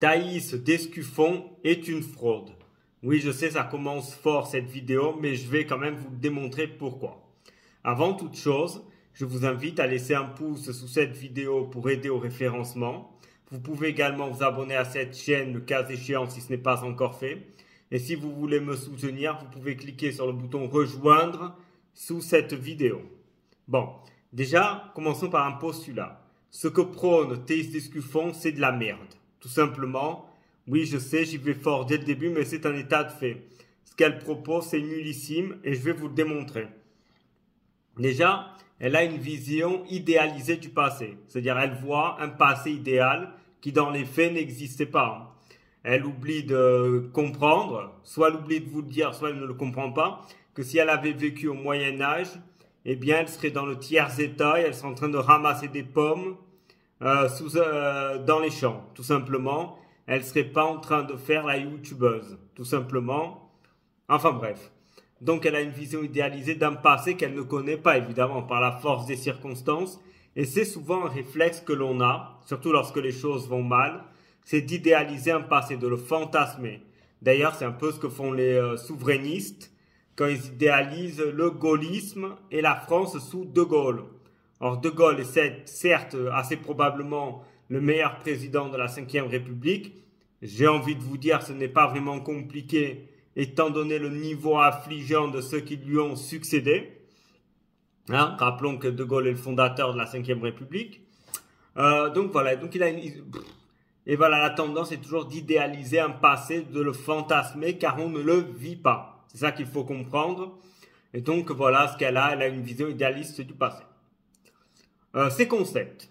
Thaïs Descuffon est une fraude. Oui, je sais, ça commence fort cette vidéo, mais je vais quand même vous démontrer pourquoi. Avant toute chose, je vous invite à laisser un pouce sous cette vidéo pour aider au référencement. Vous pouvez également vous abonner à cette chaîne, le cas échéant, si ce n'est pas encore fait. Et si vous voulez me soutenir, vous pouvez cliquer sur le bouton rejoindre sous cette vidéo. Bon, déjà, commençons par un postulat. Ce que prône Thaïs Descuffon, c'est de la merde. Tout simplement, oui, je sais, j'y vais fort dès le début, mais c'est un état de fait. Ce qu'elle propose, c'est nullissime et je vais vous le démontrer. Déjà, elle a une vision idéalisée du passé. C'est-à-dire, elle voit un passé idéal qui, dans les faits, n'existait pas. Elle oublie de comprendre, soit elle oublie de vous le dire, soit elle ne le comprend pas, que si elle avait vécu au Moyen-Âge, eh bien, elle serait dans le tiers-état et elle serait en train de ramasser des pommes dans les champs, tout simplement. Elle serait pas en train de faire la youtubeuse, tout simplement. Enfin bref. Donc elle a une vision idéalisée d'un passé qu'elle ne connaît pas, évidemment, par la force des circonstances. Et c'est souvent un réflexe que l'on a, surtout lorsque les choses vont mal, c'est d'idéaliser un passé, de le fantasmer. D'ailleurs, c'est un peu ce que font les souverainistes quand ils idéalisent le gaullisme et la France sous De Gaulle. Or, De Gaulle est certes assez probablement le meilleur président de la Ve République. J'ai envie de vous dire, ce n'est pas vraiment compliqué, étant donné le niveau affligeant de ceux qui lui ont succédé. Hein, rappelons que De Gaulle est le fondateur de la Ve République. Donc voilà, donc il a et voilà, la tendance est toujours d'idéaliser un passé, de le fantasmer, car on ne le vit pas. C'est ça qu'il faut comprendre. Et donc voilà ce qu'elle a une vision idéaliste du passé. Ces concepts,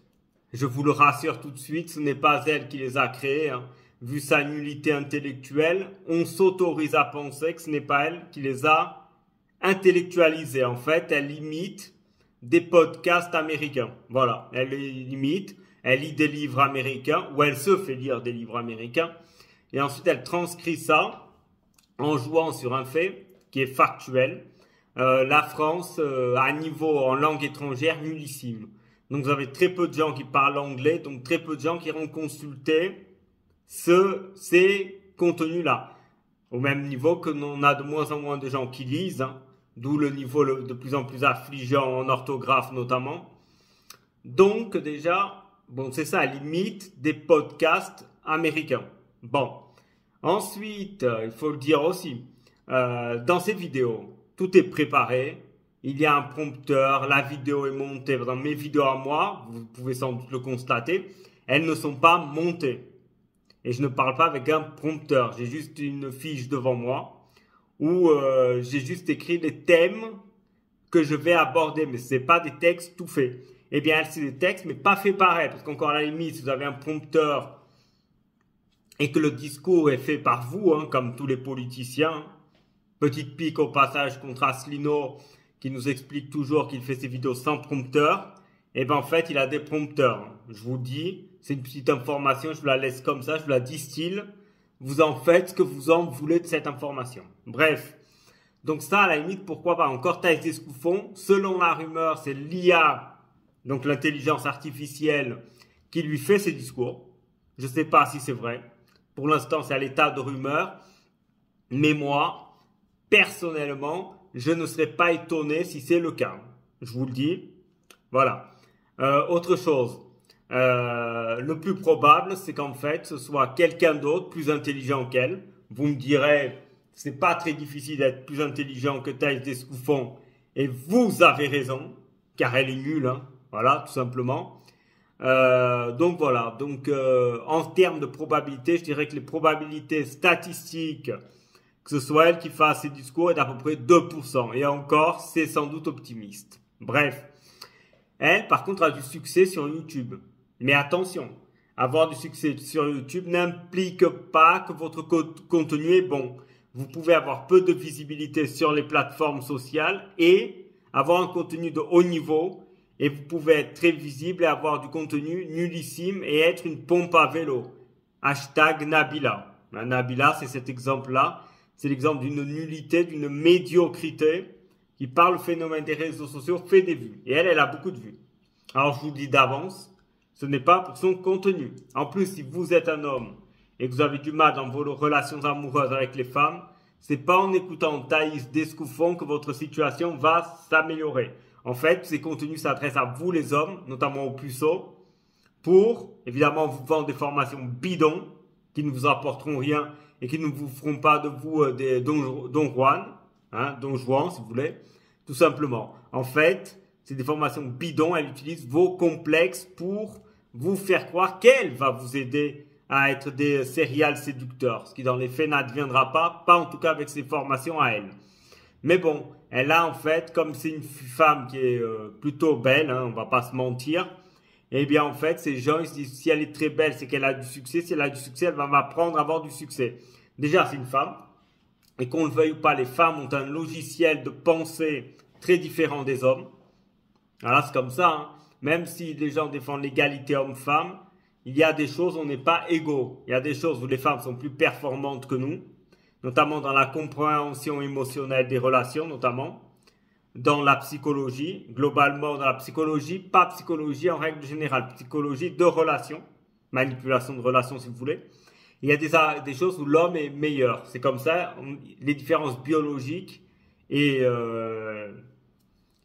je vous le rassure tout de suite, ce n'est pas elle qui les a créés. Hein. Vu sa nullité intellectuelle, on s'autorise à penser que ce n'est pas elle qui les a intellectualisés. En fait, elle imite des podcasts américains. Voilà, elle les imite, elle lit des livres américains, ou elle se fait lire des livres américains, et ensuite elle transcrit ça en jouant sur un fait qui est factuel. La France a un niveau en langue étrangère nullissime. Donc vous avez très peu de gens qui parlent anglais, donc très peu de gens qui iront consulter ces contenus-là. Au même niveau que l'on a de moins en moins de gens qui lisent, hein, d'où le niveau de plus en plus affligeant en orthographe notamment. Donc déjà, bon c'est ça, limite des podcasts américains. Bon, ensuite, il faut le dire aussi, dans ces vidéos, tout est préparé. Il y a un prompteur, la vidéo est montée. Dans mes vidéos à moi, vous pouvez sans doute le constater, elles ne sont pas montées. Et je ne parle pas avec un prompteur. J'ai juste une fiche devant moi où j'ai juste écrit les thèmes que je vais aborder. Mais ce n'est pas des textes tout faits. Eh bien, c'est des textes, mais pas faits pareil. Parce qu'encore à la limite, si vous avez un prompteur et que le discours est fait par vous, hein, comme tous les politiciens, petite pique au passage contre Asselineau, qui nous explique toujours qu'il fait ses vidéos sans prompteur, et bien en fait il a des prompteurs. Je vous dis, c'est une petite information, je vous la laisse comme ça, je vous la distille. Vous en faites ce que vous en voulez de cette information. Bref, donc ça à la limite, pourquoi pas. Encore Thaïs Descuffon, selon la rumeur, c'est l'IA, donc l'intelligence artificielle, qui lui fait ses discours. Je ne sais pas si c'est vrai. Pour l'instant c'est à l'état de rumeur. Mais moi, personnellement, je ne serais pas étonné si c'est le cas. Je vous le dis. Voilà. Autre chose. Le plus probable, c'est qu'en fait, ce soit quelqu'un d'autre, plus intelligent qu'elle. Vous me direz, c'est pas très difficile d'être plus intelligent que Thaïs Descuffon. Et vous avez raison, car elle est nulle. Hein. Voilà, tout simplement. Donc voilà. Donc, en termes de probabilité, je dirais que les probabilités statistiques que ce soit elle qui fasse ses discours est d'à peu près 2%. Et encore, c'est sans doute optimiste. Bref. Elle, par contre, a du succès sur YouTube. Mais attention, avoir du succès sur YouTube n'implique pas que votre contenu est bon. Vous pouvez avoir peu de visibilité sur les plateformes sociales et avoir un contenu de haut niveau. Et vous pouvez être très visible et avoir du contenu nullissime et être une pompe à vélo. Hashtag Nabila. Nabila, c'est cet exemple-là. C'est l'exemple d'une nullité, d'une médiocrité qui, par le phénomène des réseaux sociaux, fait des vues. Et elle a beaucoup de vues. Alors, je vous le dis d'avance, ce n'est pas pour son contenu. En plus, si vous êtes un homme et que vous avez du mal dans vos relations amoureuses avec les femmes, c'est pas en écoutant Thaïs Descouffon que votre situation va s'améliorer. En fait, ces contenus s'adressent à vous les hommes, notamment aux puceaux, pour, évidemment, vous vendre des formations bidons qui ne vous apporteront rien et qui ne vous feront pas de vous des Don Juan, Don Juan si vous voulez, tout simplement. En fait, c'est des formations bidons, elle utilise vos complexes pour vous faire croire qu'elle va vous aider à être des serial séducteurs, ce qui dans les faits n'adviendra pas en tout cas avec ses formations à elle. Mais bon, elle a en fait, comme c'est une femme qui est plutôt belle, on va pas se mentir, eh bien en fait ces gens ils se disent si elle est très belle c'est qu'elle a du succès, si elle a du succès elle va m'apprendre à avoir du succès. Déjà c'est une femme, et qu'on le veuille ou pas, les femmes ont un logiciel de pensée très différent des hommes. Voilà, c'est comme ça, même si les gens défendent l'égalité homme-femme, il y a des choses où on n'est pas égaux. Il y a des choses où les femmes sont plus performantes que nous, notamment dans la compréhension émotionnelle des relations, notamment dans la psychologie, globalement dans la psychologie, pas psychologie en règle générale, psychologie de relations, manipulation de relations si vous voulez. Il y a des choses où l'homme est meilleur. C'est comme ça, les différences biologiques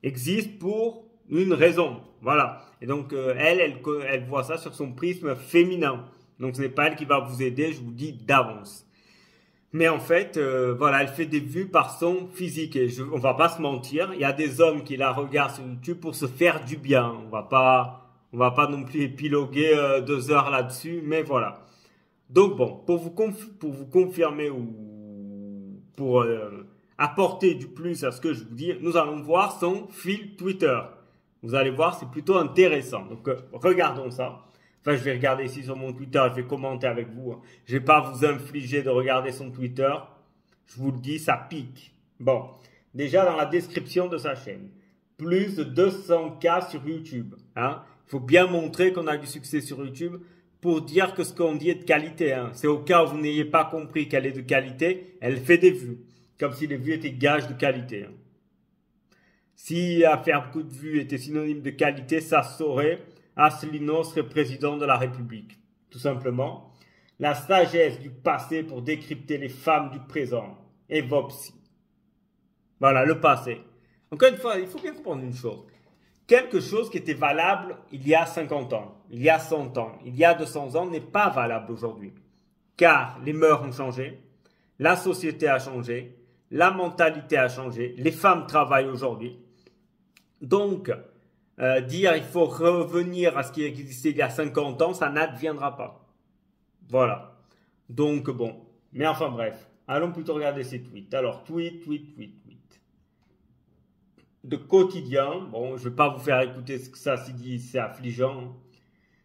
existent pour une raison. Voilà. Et donc, elle voit ça sur son prisme féminin. Donc, ce n'est pas elle qui va vous aider, je vous dis d'avance. Mais en fait, voilà, elle fait des vues par son physique. Et on va pas se mentir, il y a des hommes qui la regardent sur YouTube pour se faire du bien. On va pas non plus épiloguer 2 heures là-dessus, mais voilà. Donc bon, pour vous confirmer ou pour apporter du plus à ce que je vous dis, nous allons voir son fil Twitter. Vous allez voir, c'est plutôt intéressant. Donc regardons ça. Enfin, je vais regarder ici sur mon Twitter, je vais commenter avec vous. Je vais pas vous infliger de regarder son Twitter. Je vous le dis, ça pique. Bon, déjà dans la description de sa chaîne, plus de 200K sur YouTube. Il faut bien montrer qu'on a du succès sur YouTube pour dire que ce qu'on dit est de qualité. C'est au cas où vous n'ayez pas compris qu'elle est de qualité, elle fait des vues. Comme si les vues étaient gages de qualité. Si faire beaucoup de vues était synonyme de qualité, ça saurait. Asselineau serait président de la République. Tout simplement. La sagesse du passé pour décrypter les femmes du présent. Evopsy. Voilà, le passé. Encore une fois, il faut bien comprendre une chose. Quelque chose qui était valable il y a 50 ans, il y a 100 ans, il y a 200 ans n'est pas valable aujourd'hui. Car les mœurs ont changé, la société a changé, la mentalité a changé, les femmes travaillent aujourd'hui. Donc, dire il faut revenir à ce qui existait il y a 50 ans, ça n'adviendra pas. Voilà. Donc bon. Mais enfin bref. Allons plutôt regarder ses tweets. Alors, tweet. De quotidien. Bon, je ne vais pas vous faire écouter ce que ça s'y dit, c'est affligeant.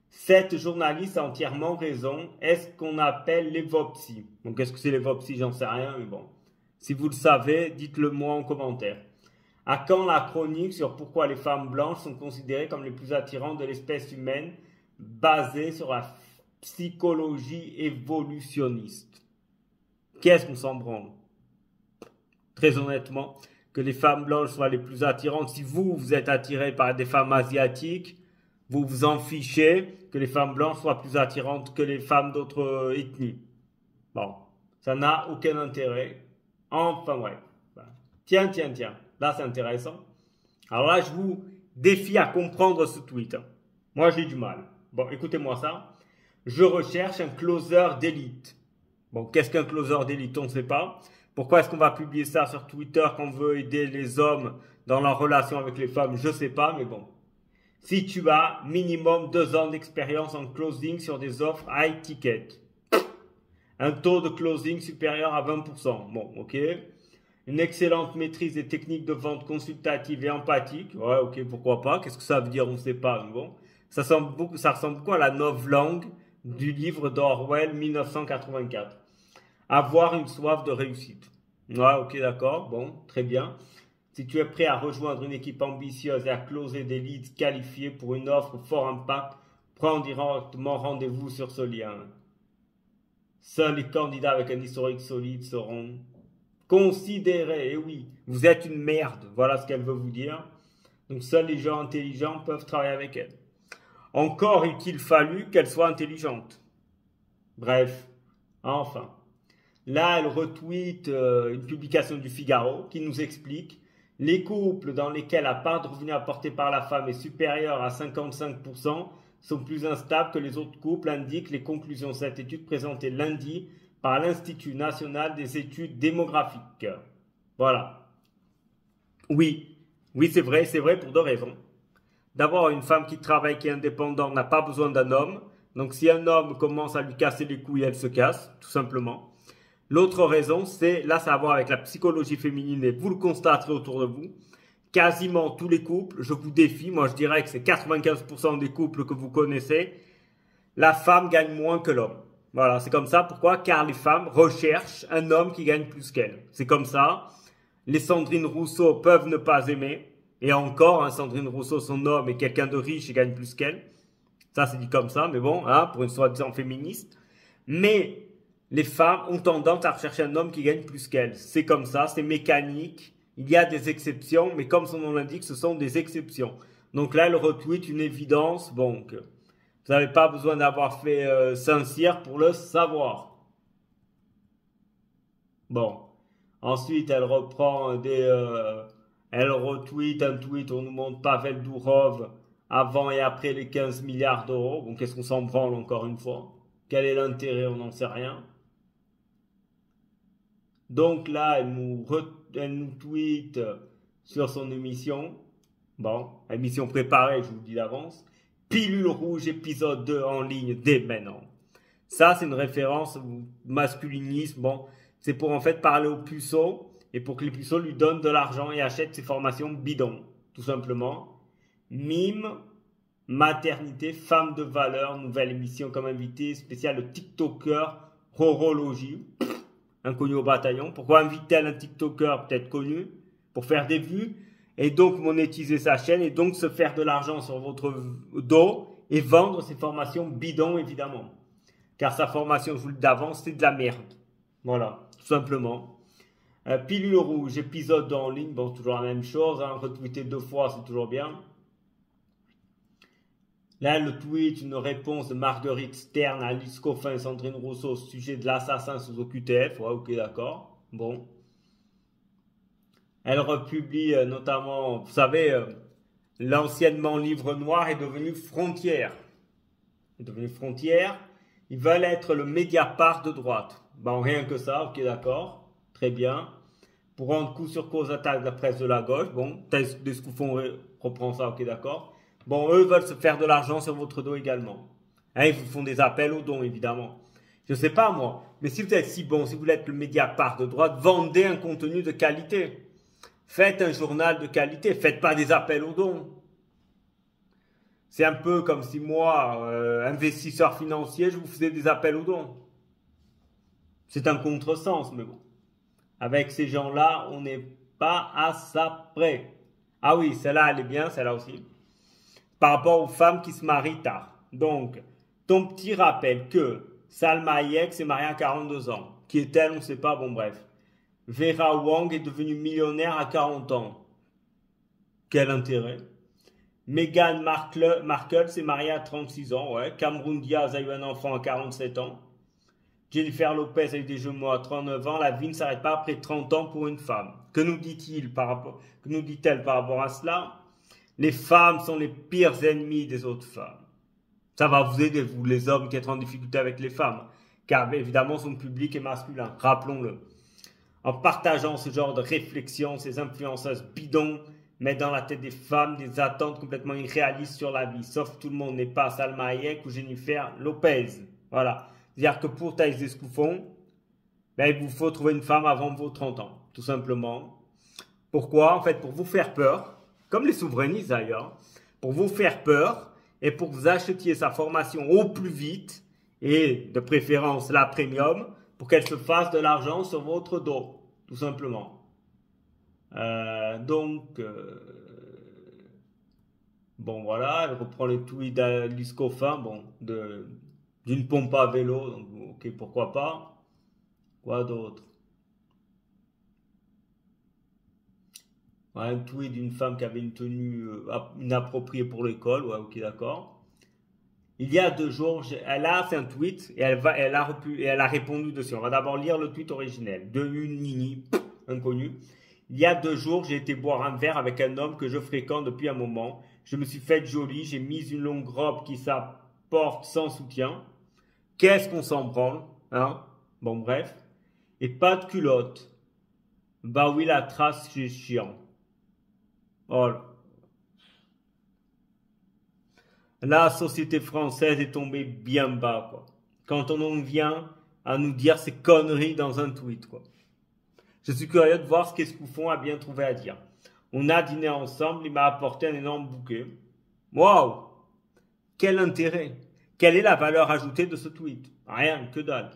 Cette journaliste a entièrement raison. Est-ce qu'on appelle l'évopsie? Donc, qu'est-ce que c'est l'évopsie? J'en sais rien, mais bon. Si vous le savez, dites-le moi en commentaire. À quand la chronique sur pourquoi les femmes blanches sont considérées comme les plus attirantes de l'espèce humaine, basée sur la psychologie évolutionniste? Qu'est-ce qu'on s'en branle? Très honnêtement, que les femmes blanches soient les plus attirantes. Si vous êtes attiré par des femmes asiatiques, vous vous en fichez que les femmes blanches soient plus attirantes que les femmes d'autres ethnies. Bon, ça n'a aucun intérêt. Enfin bref. Tiens. Là, c'est intéressant. Alors là, je vous défie à comprendre ce tweet. Moi, j'ai du mal. Bon, écoutez-moi ça. Je recherche un closer d'élite. Bon, qu'est-ce qu'un closer d'élite? On ne sait pas. Pourquoi est-ce qu'on va publier ça sur Twitter quand on veut aider les hommes dans leur relation avec les femmes? Je ne sais pas, mais bon. Si tu as minimum 2 ans d'expérience en closing sur des offres high ticket. Un taux de closing supérieur à 20%. Bon, ok. Une excellente maîtrise des techniques de vente consultative et empathique. Ouais, ok, pourquoi pas. Qu'est-ce que ça veut dire? On ne sait pas. Mais bon, ça ressemble beaucoup à la novlangue du livre d'Orwell 1984. Avoir une soif de réussite. Ouais, ok, d'accord. Bon, très bien. Si tu es prêt à rejoindre une équipe ambitieuse et à closer des leads qualifiés pour une offre fort impact, prends directement rendez-vous sur ce lien. Seuls les candidats avec un historique solide seront considérés. Et oui, vous êtes une merde. Voilà ce qu'elle veut vous dire. Donc seuls les gens intelligents peuvent travailler avec elle. Encore eût-il fallu qu'elle soit intelligente. Bref, Enfin. Là, elle retweet une publication du Figaro qui nous explique les couples dans lesquels la part de revenus apportée par la femme est supérieure à 55% sont plus instables que les autres couples, indiquent les conclusions de cette étude présentée lundi par l'Institut national des études démographiques. Voilà. Oui, c'est vrai pour deux raisons. D'abord, une femme qui travaille, qui est indépendante, n'a pas besoin d'un homme. Donc si un homme commence à lui casser les couilles, elle se casse, tout simplement. L'autre raison, c'est, là ça a à voir avec la psychologie féminine et vous le constaterez autour de vous, quasiment tous les couples, je vous défie, moi je dirais que c'est 95% des couples que vous connaissez, la femme gagne moins que l'homme. Voilà, c'est comme ça. Pourquoi? Car les femmes recherchent un homme qui gagne plus qu'elles. C'est comme ça. Les Sandrine Rousseau peuvent ne pas aimer. Et encore, hein, Sandrine Rousseau, son homme est quelqu'un de riche et gagne plus qu'elle. Ça, c'est dit comme ça, mais bon, hein, pour une soi-disant féministe. Mais les femmes ont tendance à rechercher un homme qui gagne plus qu'elles. C'est comme ça, c'est mécanique. Il y a des exceptions, mais comme son nom l'indique, ce sont des exceptions. Donc là, elle retweet une évidence. Bon, que vous n'avez pas besoin d'avoir fait Saint-Cyr pour le savoir. Bon. Ensuite, elle reprend elle retweet un tweet, on nous montre Pavel Dourov avant et après les 15 milliards d'euros. Bon, qu'est-ce qu'on s'en branle encore une fois? Quel est l'intérêt? On n'en sait rien. Donc là, elle nous tweet sur son émission. Bon, émission préparée, je vous le dis d'avance. Pilule rouge, épisode 2 en ligne dès maintenant. Ça, c'est une référence au masculinisme. Bon, c'est pour en fait parler aux puceaux et pour que les puceaux lui donnent de l'argent et achètent ses formations bidons, tout simplement. Mime, maternité, femme de valeur, nouvelle émission comme invité spécial le TikToker Horologie, inconnu au bataillon. Pourquoi invite-t-elle un TikToker peut-être connu? Pour faire des vues et donc monétiser sa chaîne et donc se faire de l'argent sur votre dos et vendre ses formations bidons évidemment. Car sa formation, je vous le dis d'avance, c'est de la merde. Voilà, tout simplement. Pilule rouge, épisode en ligne, bon, c'est toujours la même chose, hein, retweeter 2 fois, c'est toujours bien. Là, le tweet, une réponse de Marguerite Stern à Alice Coffin et Sandrine Rousseau au sujet de l'assassin sous OQTF. Ouais, ok, d'accord. Bon. Elle republie notamment, vous savez, l'anciennement Livre Noir est devenu Frontière. Est devenu Frontière. Ils veulent être le Mediapart de droite. Bon, rien que ça, ok, d'accord. Très bien. Pour rendre coup sur cause attaque de la presse de la gauche. Bon, Descoufon reprend ça, ok, d'accord. Bon, eux veulent se faire de l'argent sur votre dos également. Hein, ils vous font des appels aux dons, évidemment. Je sais pas, moi. Mais si vous êtes si bon, si vous êtes le Mediapart de droite, vendez un contenu de qualité. Faites un journal de qualité. Faites pas des appels aux dons. C'est un peu comme si moi, investisseur financier, je vous faisais des appels aux dons. C'est un contresens, mais bon. Avec ces gens-là, on n'est pas à ça près. Ah oui, celle-là, elle est bien, celle-là aussi. Par rapport aux femmes qui se marient tard. Donc, ton petit rappel que Salma Hayek s'est mariée à 42 ans. Qui est-elle? On ne sait pas, bon bref. Vera Wang est devenue millionnaire à 40 ans. Quel intérêt? Meghan Markle s'est mariée à 36 ans, ouais. Cameron Diaz a eu un enfant à 47 ans. Jennifer Lopez a eu des jumeaux à 39 ans. La vie ne s'arrête pas après 30 ans pour une femme. Que nous dit-elle par rapport à cela? Les femmes sont les pires ennemis des autres femmes. Ça va vous aider, vous les hommes qui êtes en difficulté avec les femmes. Car évidemment son public est masculin, rappelons-le. En partageant ce genre de réflexion, ces influenceuses bidons mettent dans la tête des femmes des attentes complètement irréalistes sur la vie. Sauf que tout le monde n'est pas Salma Hayek ou Jennifer Lopez. Voilà. C'est-à-dire que pour Thaïs Descoufon, ben, il vous faut trouver une femme avant vos 30 ans, tout simplement. Pourquoi? En fait, pour vous faire peur, comme les souverainistes d'ailleurs, pour vous faire peur et pour que vous achetiez sa formation au plus vite et de préférence la premium pour qu'elle se fasse de l'argent sur votre dos, tout simplement. Bon voilà, elle reprend les tweets d'Alice Coffin, bon, d'une pompe à vélo, donc ok, pourquoi pas. Quoi d'autre? Ouais, un tweet d'une femme qui avait une tenue inappropriée pour l'école, ouais, ok, d'accord. Il y a 2 jours, elle a fait un tweet et elle a répondu dessus. On va d'abord lire le tweet originel de une nini inconnue. Il y a 2 jours, j'ai été boire un verre avec un homme que je fréquente depuis un moment. Je me suis faite jolie, j'ai mis une longue robe qui s'apporte sans soutien. Qu'est-ce qu'on s'en branle, hein? Bon, bref. Et pas de culotte. Bah oui, la trace, c'est chiant. Oh. La société française est tombée bien bas, quoi. Quand on en vient à nous dire ces conneries dans un tweet, quoi. Je suis curieux de voir ce qu'Escouffon a bien trouvé à dire. On a dîné ensemble, il m'a apporté un énorme bouquet. Waouh! Quel intérêt! Quelle est la valeur ajoutée de ce tweet? Rien, que dalle.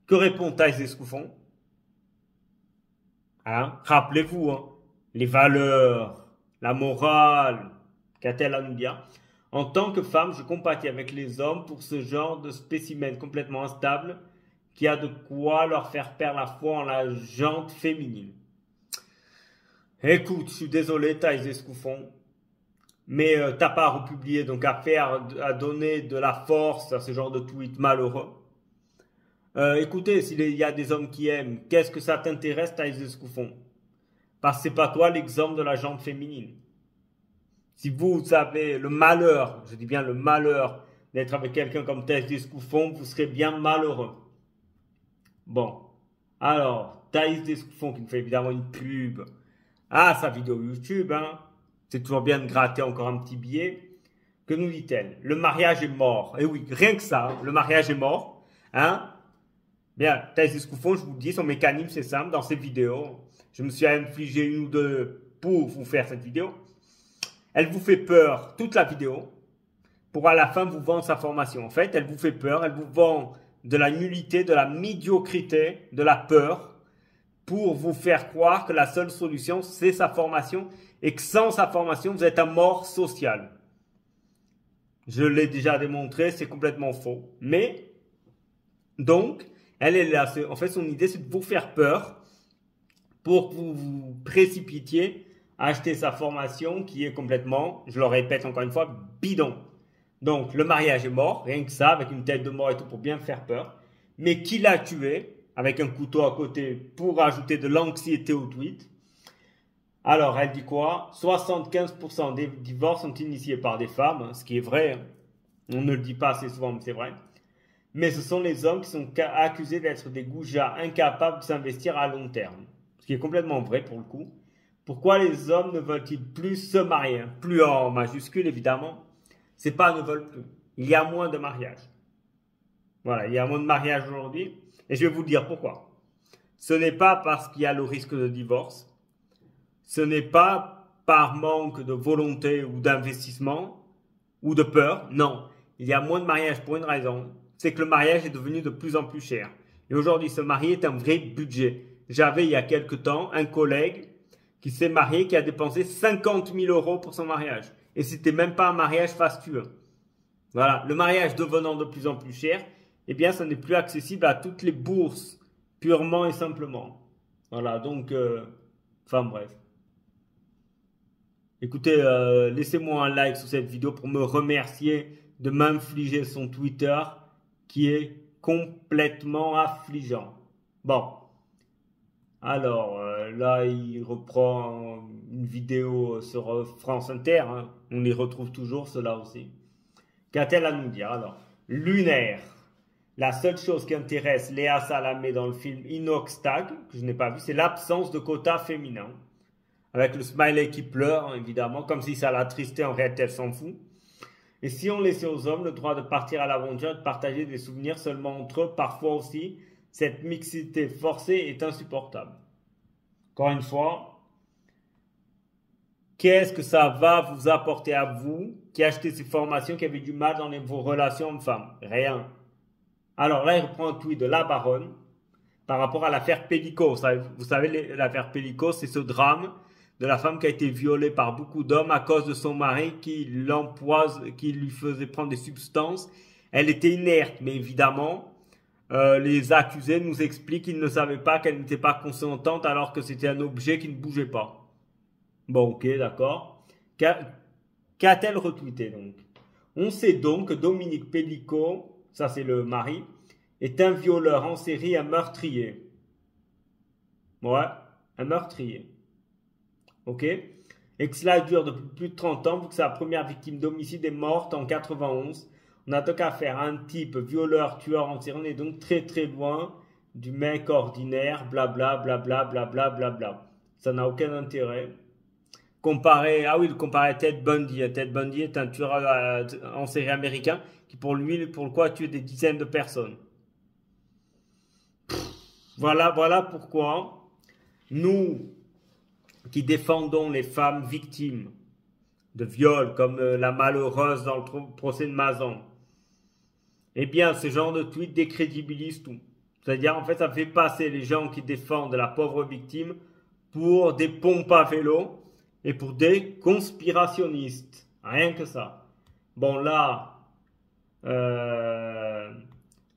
Que répond Thaïs Escouffon? Hein? Rappelez-vous, hein, les valeurs, la morale, qu'a-t-elle à nous dire? En tant que femme, je compatis avec les hommes pour ce genre de spécimen complètement instable qui a de quoi leur faire perdre la foi en la jante féminine. Écoute, je suis désolé, Thaïs Escouffon, mais t'as pas à republier, donc à donner de la force à ce genre de tweet malheureux. Écoutez, s'il y a des hommes qui aiment, qu'est-ce que ça t'intéresse, Thaïs Escouffon? Parce que c'est pas toi l'exemple de la jante féminine. Si vous avez le malheur, je dis bien le malheur, d'être avec quelqu'un comme Thaïs Escouffon, vous serez bien malheureux. Bon, alors, Thaïs Escouffon qui nous fait évidemment une pub à sa vidéo YouTube, hein. C'est toujours bien de gratter encore un petit billet. Que nous dit-elle? Le mariage est mort. Et oui, rien que ça, le mariage est mort. Hein? Bien, Thaïs Escouffon, je vous dis, son mécanisme c'est simple. Dans ses vidéos, je me suis infligé 1 ou 2 pour vous faire cette vidéo. Elle vous fait peur toute la vidéo pour à la fin vous vendre sa formation. En fait, elle vous fait peur, elle vous vend de la nullité, de la médiocrité, de la peur pour vous faire croire que la seule solution c'est sa formation et que sans sa formation vous êtes un mort social. Je l'ai déjà démontré, c'est complètement faux. Mais, donc, elle est là. En fait, son idée, c'est de vous faire peur pour que vous vous précipitiez à acheter sa formation qui est complètement, je le répète encore une fois, bidon. Donc, le mariage est mort, rien que ça, avec une tête de mort et tout pour bien faire peur. Mais qui l'a tué, avec un couteau à côté pour ajouter de l'anxiété au tweet. Alors, elle dit quoi? 75% des divorces sont initiés par des femmes, ce qui est vrai. On ne le dit pas assez souvent, mais c'est vrai. Mais ce sont les hommes qui sont accusés d'être des goujats incapables de s'investir à long terme. Ce qui est complètement vrai pour le coup. Pourquoi les hommes ne veulent-ils plus se marier? Plus en majuscule, évidemment. C'est pas ne veulent plus. Il y a moins de mariages. Voilà, il y a moins de mariages aujourd'hui. Et je vais vous dire pourquoi. Ce n'est pas parce qu'il y a le risque de divorce. Ce n'est pas par manque de volonté ou d'investissement ou de peur. Non, il y a moins de mariages pour une raison. C'est que le mariage est devenu de plus en plus cher. Et aujourd'hui, se marier est un vrai budget. J'avais il y a quelque temps un collègue qui s'est marié, qui a dépensé 50 000 € pour son mariage. Et c'était même pas un mariage fastueux. Voilà, le mariage devenant de plus en plus cher, eh bien, ça n'est plus accessible à toutes les bourses, purement et simplement. Voilà, donc, enfin bref. Écoutez, laissez-moi un like sur cette vidéo pour me remercier de m'infliger son Twitter qui est complètement affligeant. Bon, alors là, il reprend une vidéo sur France Inter. Hein. On les retrouve toujours, ceux-là aussi. Qu'a-t-elle à nous dire? Alors, lunaire. La seule chose qui intéresse Léa Salamé dans le film Inoxtag, que je n'ai pas vu, c'est l'absence de quota féminin. Avec le smiley qui pleure, hein, évidemment, comme si ça l'attristait, en réalité elle s'en fout. Et si on laissait aux hommes le droit de partir à l'aventure et de partager des souvenirs seulement entre eux, parfois aussi, cette mixité forcée est insupportable. Encore une fois, qu'est-ce que ça va vous apporter à vous qui achetez ces formations, qui avez du mal dans vos relations hommes-femmes? Rien. Alors là, il reprend un tweet de La Baronne par rapport à l'affaire Pellico. Vous savez, l'affaire Pellico, c'est ce drame de la femme qui a été violée par beaucoup d'hommes à cause de son mari qui lui faisait prendre des substances. Elle était inerte, mais évidemment, les accusés nous expliquent qu'ils ne savaient pas qu'elle n'était pas consentante alors que c'était un objet qui ne bougeait pas. Bon, ok, d'accord. Qu'a-t-elle retweeté donc? On sait donc que Dominique Pellicot, ça c'est le mari, est un violeur en série, un meurtrier. Ouais, un meurtrier. Ok? Et que cela dure depuis plus de 30 ans, vu que sa première victime d'homicide est morte en 91. On a donc affaire à un type violeur, tueur en série. On est donc très très loin du mec ordinaire, blabla, blabla, blabla, blabla. Ça n'a aucun intérêt. Comparer à Ted Bundy. Ted Bundy est un tueur en série américain qui pour le coup a tué des dizaines de personnes. Voilà pourquoi nous qui défendons les femmes victimes de viol comme la malheureuse dans le procès de Mazan, eh bien ce genre de tweet décrédibilise tout. C'est-à-dire en fait ça fait passer les gens qui défendent la pauvre victime pour des pompes à vélo et pour des conspirationnistes. Rien que ça. Bon là,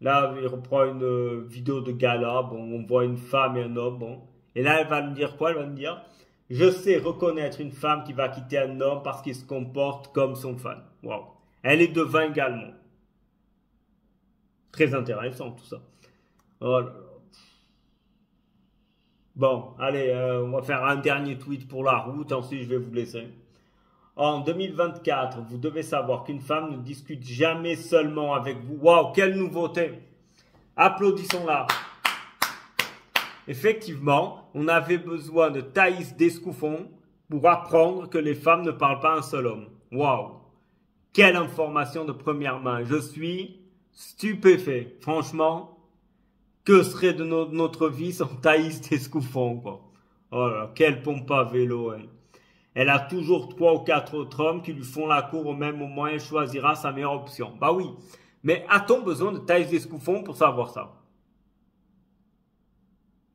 il reprend une vidéo de gala. Bon, on voit une femme et un homme. Bon. Et là, elle va me dire quoi? Elle va me dire, je sais reconnaître une femme qui va quitter un homme parce qu'il se comporte comme son fan. Waouh. Elle est devin également. Très intéressant tout ça. Oh là là. Bon, allez, on va faire un dernier tweet pour la route, ensuite je vais vous laisser. En 2024, vous devez savoir qu'une femme ne discute jamais seulement avec vous. Waouh, quelle nouveauté! Applaudissons-la. Effectivement, on avait besoin de Thaïs Descoufon pour apprendre que les femmes ne parlent pas un seul homme. Waouh! Quelle information de première main. Je suis stupéfait. Franchement, que serait de notre vie sans Thaïs Descoufon, quoi. Oh là, quelle pompe à vélo, elle. Elle a toujours 3 ou 4 autres hommes qui lui font la cour au même moment et elle choisira sa meilleure option. Bah oui. Mais a-t-on besoin de Thaïs Descoufon pour savoir ça?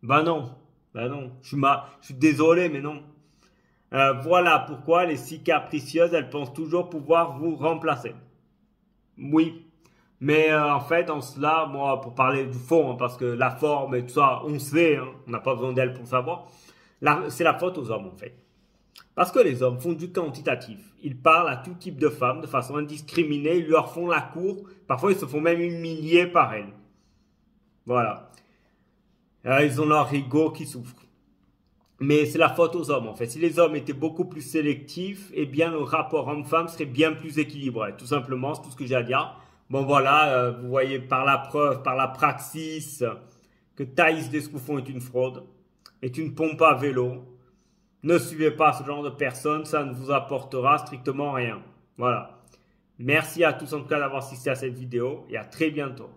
Bah non. Bah non. Je suis désolé, mais non. Voilà pourquoi les si capricieuses, elles pensent toujours pouvoir vous remplacer. Oui. Mais en fait, en cela, moi, pour parler du fond, hein, parce que la forme et tout ça, on sait, hein, on n'a pas besoin d'elle pour le savoir, c'est la faute aux hommes, en fait. Parce que les hommes font du quantitatif. Ils parlent à tout type de femmes de façon indiscriminée, ils leur font la cour, parfois ils se font même humilier par elles. Voilà. Ils ont leur ego qui souffre. Mais c'est la faute aux hommes, en fait. Si les hommes étaient beaucoup plus sélectifs, eh bien, le rapport homme-femme serait bien plus équilibré. Tout simplement, c'est tout ce que j'ai à dire. Bon voilà, vous voyez par la preuve, par la praxis, que Thaïs Descoufon est une fraude, est une pompe à vélo. Ne suivez pas ce genre de personnes, ça ne vous apportera strictement rien. Voilà. Merci à tous en tout cas d'avoir assisté à cette vidéo et à très bientôt.